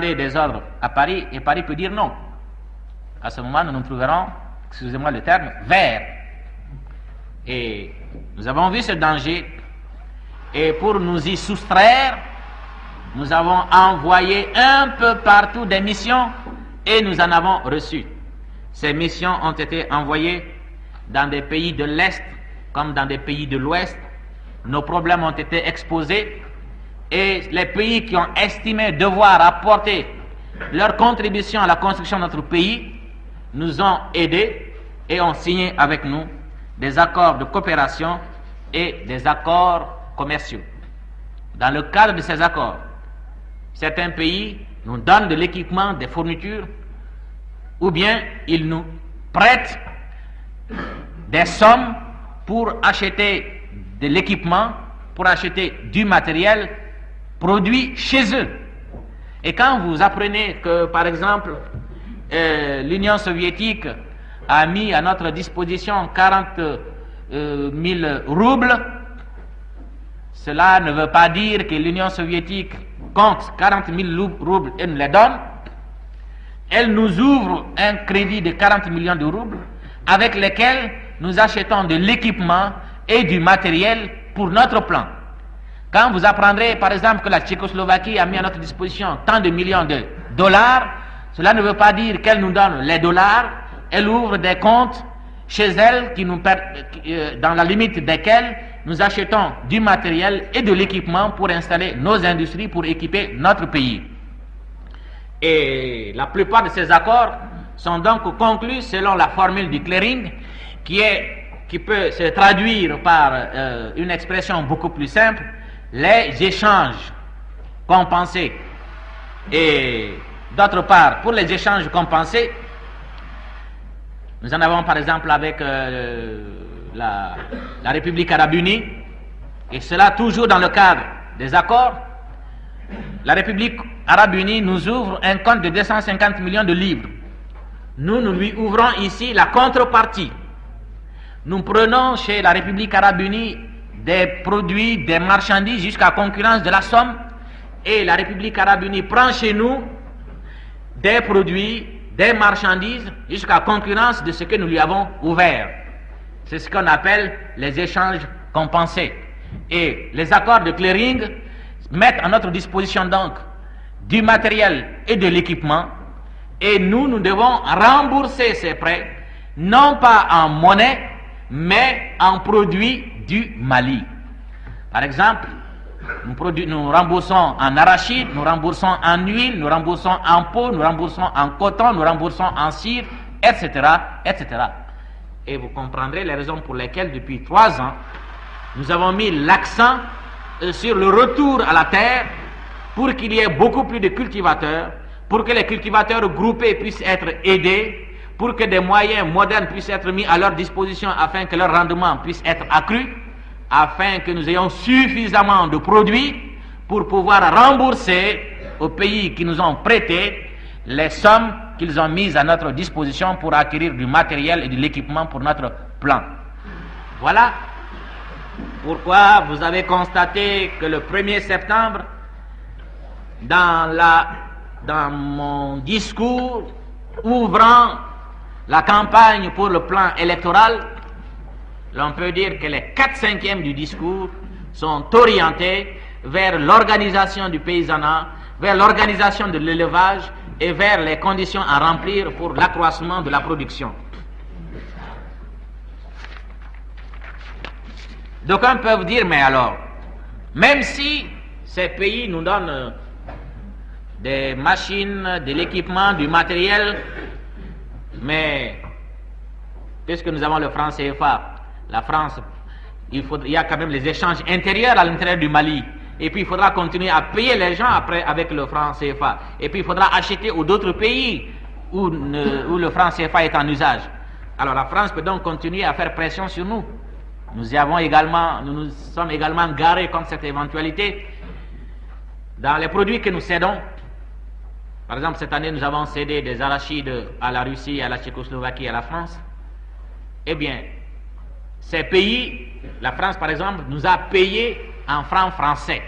des ordres à Paris et Paris peut dire non. À ce moment, nous nous trouverons, excusez-moi le terme, verts. Et nous avons vu ce danger. Et pour nous y soustraire, nous avons envoyé un peu partout des missions et nous en avons reçu. Ces missions ont été envoyées dans des pays de l'Est comme dans des pays de l'Ouest. Nos problèmes ont été exposés et les pays qui ont estimé devoir apporter leur contribution à la construction de notre pays nous ont aidés et ont signé avec nous des accords de coopération et des accords commerciaux. Dans le cadre de ces accords, certains pays nous donnent de l'équipement, des fournitures, ou bien ils nous prêtent des sommes pour acheter de l'équipement, pour acheter du matériel produit chez eux. Et quand vous apprenez que, par exemple, l'Union soviétique a mis à notre disposition 40 000 roubles, cela ne veut pas dire que l'Union soviétique compte 40 000 roubles et nous les donne. Elle nous ouvre un crédit de 40 millions de roubles avec lesquels nous achetons de l'équipement et du matériel pour notre plan. Quand vous apprendrez par exemple que la Tchécoslovaquie a mis à notre disposition tant de millions de dollars, cela ne veut pas dire qu'elle nous donne les dollars. Elle ouvre des comptes chez elle dans la limite desquels nous achetons du matériel et de l'équipement pour installer nos industries, pour équiper notre pays. Et la plupart de ces accords sont donc conclus selon la formule du clearing qui peut se traduire par une expression beaucoup plus simple, les échanges compensés. Et d'autre part, pour les échanges compensés, nous en avons par exemple avec la République arabe unie, et cela toujours dans le cadre des accords. La République arabe unie nous ouvre un compte de 250 millions de livres. Nous lui ouvrons ici la contrepartie. Nous prenons chez la République arabe unie des produits, des marchandises jusqu'à concurrence de la somme, et la République arabe unie prend chez nous des produits, des marchandises jusqu'à concurrence de ce que nous lui avons ouvert. C'est ce qu'on appelle les échanges compensés. Et les accords de clearing mettent à notre disposition donc du matériel et de l'équipement, et nous devons rembourser ces prêts, non pas en monnaie, mais en produits du Mali. Par exemple, nous remboursons en arachide, nous remboursons en huile, nous remboursons en peau, nous remboursons en coton, nous remboursons en cire, etc., etc. Et vous comprendrez les raisons pour lesquelles, depuis 3 ans, nous avons mis l'accent sur le retour à la terre pour qu'il y ait beaucoup plus de cultivateurs, pour que les cultivateurs groupés puissent être aidés, pour que des moyens modernes puissent être mis à leur disposition afin que leur rendement puisse être accru, afin que nous ayons suffisamment de produits pour pouvoir rembourser aux pays qui nous ont prêté les sommes qu'ils ont mises à notre disposition pour acquérir du matériel et de l'équipement pour notre plan. Voilà pourquoi vous avez constaté que le 1er septembre, dans mon discours ouvrant la campagne pour le plan électoral, l'on peut dire que les 4/5 du discours sont orientés vers l'organisation du paysanat, vers l'organisation de l'élevage et vers les conditions à remplir pour l'accroissement de la production. D'aucuns peuvent dire, mais alors, même si ces pays nous donnent des machines, de l'équipement, du matériel, mais puisque nous avons le franc CFA, la France, il y a quand même les échanges intérieurs à l'intérieur du Mali, et puis il faudra continuer à payer les gens après avec le franc CFA, et puis il faudra acheter aux d'autres pays où le franc CFA est en usage. Alors la France peut donc continuer à faire pression sur nous. Nous nous sommes également garés contre cette éventualité dans les produits que nous cédons. Par exemple, cette année, nous avons cédé des arachides à la Russie, à la Tchécoslovaquie, à la France. Eh bien, ces pays, la France par exemple, nous a payé en francs français.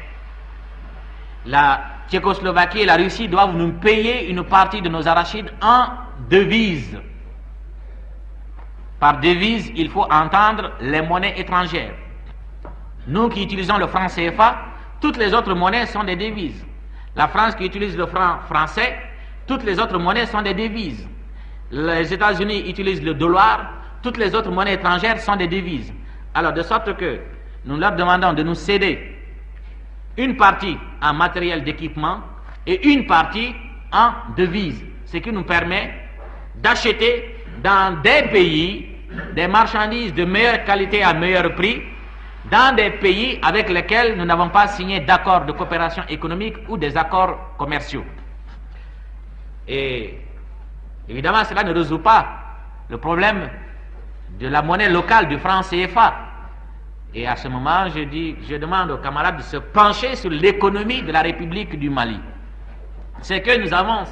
Tchécoslovaquie et la Russie doivent nous payer une partie de nos arachides en devises. Par devise, il faut entendre les monnaies étrangères. Nous qui utilisons le franc CFA, toutes les autres monnaies sont des devises. La France qui utilise le franc français, toutes les autres monnaies sont des devises. Les États-Unis utilisent le dollar, toutes les autres monnaies étrangères sont des devises. Alors, de sorte que nous leur demandons de nous céder une partie en matériel d'équipement et une partie en devises, ce qui nous permet d'acheter dans des pays des marchandises de meilleure qualité à meilleur prix, dans des pays avec lesquels nous n'avons pas signé d'accords de coopération économique ou des accords commerciaux. Et évidemment, cela ne résout pas le problème de la monnaie locale du franc CFA. Et à ce moment, je demande aux camarades de se pencher sur l'économie de la République du Mali. C'est que nous avons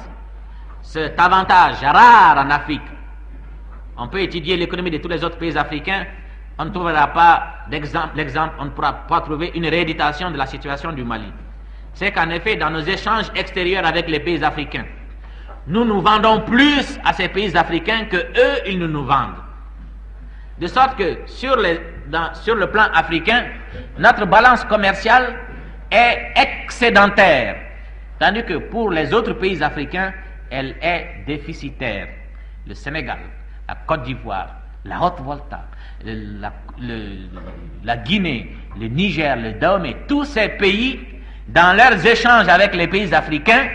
cet avantage rare en Afrique. On peut étudier l'économie de tous les autres pays africains, on ne trouvera pas d'exemple, on ne pourra pas trouver une rééditation de la situation du Mali. C'est qu'en effet, dans nos échanges extérieurs avec les pays africains, nous nous vendons plus à ces pays africains que eux, ils nous vendent. De sorte que sur le plan africain, notre balance commerciale est excédentaire, tandis que pour les autres pays africains, elle est déficitaire. Le Sénégal, la Côte d'Ivoire, la Haute-Volta, la Guinée, le Niger, le Dahomey, tous ces pays, dans leurs échanges avec les pays africains,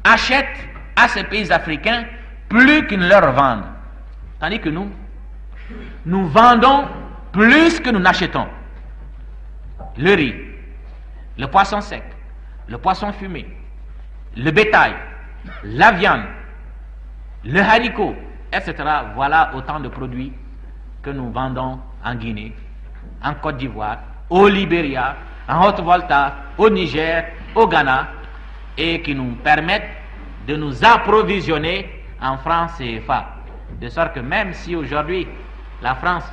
achètent à ces pays africains plus qu'ils ne leur vendent. Tandis que nous vendons plus que nous n'achetons. Le riz, le poisson sec, le poisson fumé, le bétail, la viande, le haricot, etc. Voilà autant de produits que nous vendons en Guinée, en Côte d'Ivoire, au Libéria, en Haute-Volta, au Niger, au Ghana, et qui nous permettent de nous approvisionner en francs CFA. De sorte que même si aujourd'hui la France,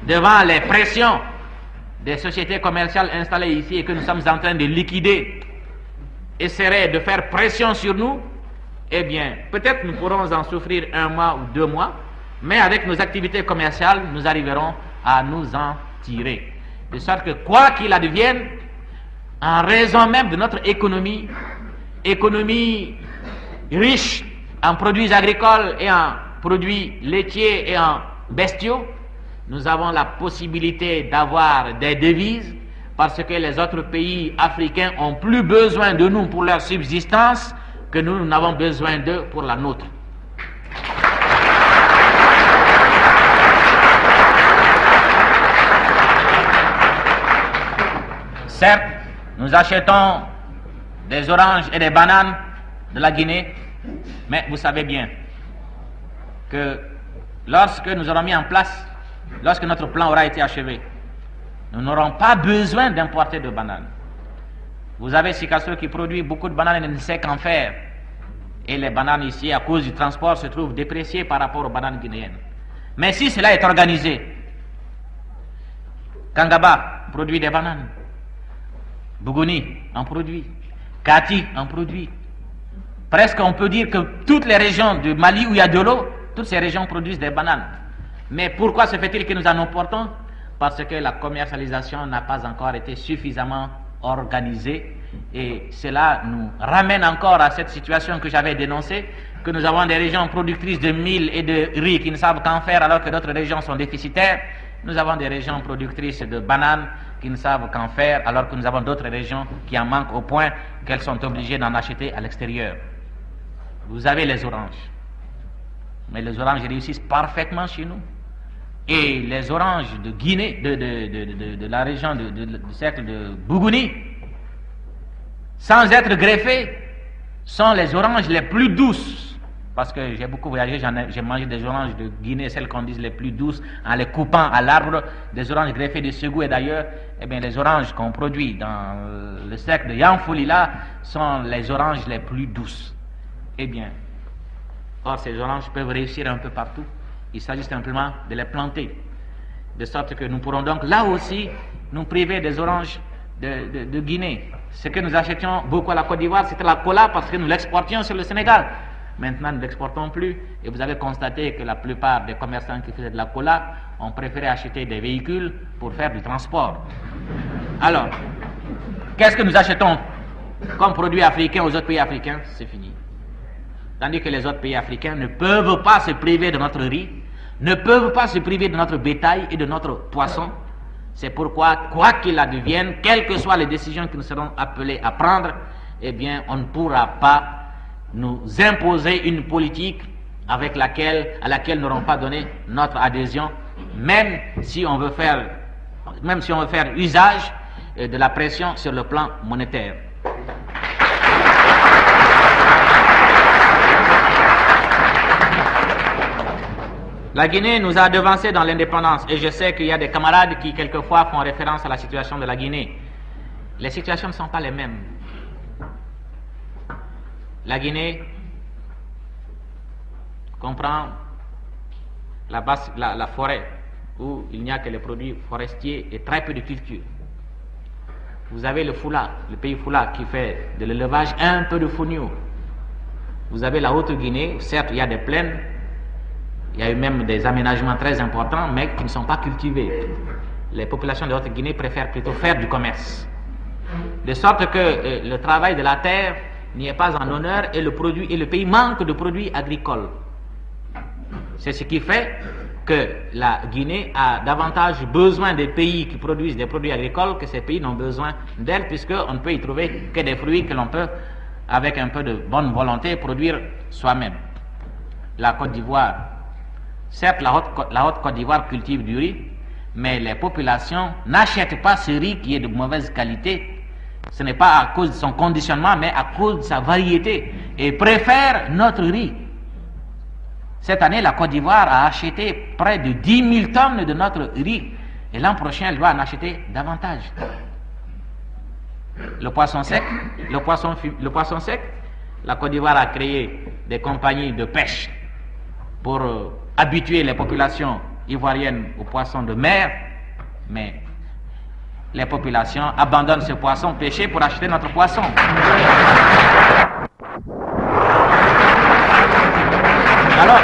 devant les pressions des sociétés commerciales installées ici et que nous sommes en train de liquider, essaierait de faire pression sur nous, eh bien, peut-être nous pourrons en souffrir 1 mois ou 2 mois, mais avec nos activités commerciales, nous arriverons à nous en tirer. De sorte que, quoi qu'il advienne, en raison même de notre économie riche en produits agricoles et en produits laitiers et en bestiaux, nous avons la possibilité d'avoir des devises parce que les autres pays africains ont plus besoin de nous pour leur subsistance que nous n'avons besoin d'eux pour la nôtre. Certes, nous achetons des oranges et des bananes de la Guinée, mais vous savez bien que lorsque nous aurons mis en place, lorsque notre plan aura été achevé, nous n'aurons pas besoin d'importer de bananes. Vous avez Sikasso qui produit beaucoup de bananes et ne sait qu'en faire. Et les bananes ici, à cause du transport, se trouvent dépréciées par rapport aux bananes guinéennes. Mais si cela est organisé, Kangaba produit des bananes, Bougouni en produit, Kati en produit. Presque on peut dire que toutes les régions du Mali où il y a de l'eau, toutes ces régions produisent des bananes. Mais pourquoi se fait-il que nous en importons? Parce que la commercialisation n'a pas encore été suffisamment organisée. Et cela nous ramène encore à cette situation que j'avais dénoncée, que nous avons des régions productrices de mil et de riz qui ne savent qu'en faire alors que d'autres régions sont déficitaires. Nous avons des régions productrices de bananes qui ne savent qu'en faire alors que nous avons d'autres régions qui en manquent au point qu'elles sont obligées d'en acheter à l'extérieur. Vous avez les oranges. Mais les oranges réussissent parfaitement chez nous. Et les oranges de Guinée, de la région du cercle de Bougouni, sans être greffées, sont les oranges les plus douces. Parce que j'ai beaucoup voyagé, j'ai mangé des oranges de Guinée, celles qu'on dit les plus douces, en les coupant à l'arbre, des oranges greffées de Ségou et d'ailleurs. Eh bien, les oranges qu'on produit dans le cercle de Yanfolila sont les oranges les plus douces. Eh bien, or ces oranges peuvent réussir un peu partout. Il s'agit simplement de les planter. De sorte que nous pourrons donc là aussi nous priver des oranges de Guinée. Ce que nous achetions beaucoup à la Côte d'Ivoire, c'était la cola parce que nous l'exportions sur le Sénégal. Maintenant, nous ne l'exportons plus. Et vous avez constaté que la plupart des commerçants qui faisaient de la cola ont préféré acheter des véhicules pour faire du transport. Alors, qu'est-ce que nous achetons comme produits africains aux autres pays africains? C'est fini. Tandis que les autres pays africains ne peuvent pas se priver de notre riz, ne peuvent pas se priver de notre bétail et de notre poisson. C'est pourquoi, quoi qu'il advienne, quelles que soient les décisions que nous serons appelés à prendre, eh bien, on ne pourra pas nous imposer une politique à laquelle nous n'aurons pas donné notre adhésion, même si on veut faire usage de la pression sur le plan monétaire. La Guinée nous a devancés dans l'indépendance et je sais qu'il y a des camarades qui quelquefois font référence à la situation de la Guinée. Les situations ne sont pas les mêmes. La Guinée comprend la forêt où il n'y a que les produits forestiers et très peu de culture. Vous avez le Fula, le pays Fula qui fait de l'élevage, un peu de fonio. Vous avez la Haute-Guinée, certes il y a des plaines, il y a eu même des aménagements très importants, mais qui ne sont pas cultivés. Les populations de Haute-Guinée préfèrent plutôt faire du commerce. De sorte que le travail de la terre n'y est pas en honneur et le pays manque de produits agricoles. C'est ce qui fait que la Guinée a davantage besoin des pays qui produisent des produits agricoles que ces pays n'ont besoin d'elle, puisqu'on ne peut y trouver que des fruits que l'on peut, avec un peu de bonne volonté, produire soi-même. La Côte d'Ivoire, certes la haute Côte d'Ivoire cultive du riz, mais les populations n'achètent pas ce riz qui est de mauvaise qualité. Ce n'est pas à cause de son conditionnement, mais à cause de sa variété, et préfèrent notre riz. Cette année, la Côte d'Ivoire a acheté près de 10 000 tonnes de notre riz, et l'an prochain, elle doit en acheter davantage. Le poisson sec, la Côte d'Ivoire a créé des compagnies de pêche pour habituer les populations ivoiriennes aux poissons de mer, mais les populations abandonnent ce poisson pêché pour acheter notre poisson. Alors,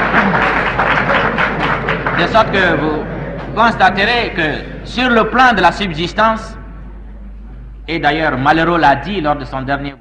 de sorte que vous constaterez que sur le plan de la subsistance, et d'ailleurs Malheureux l'a dit lors de son dernier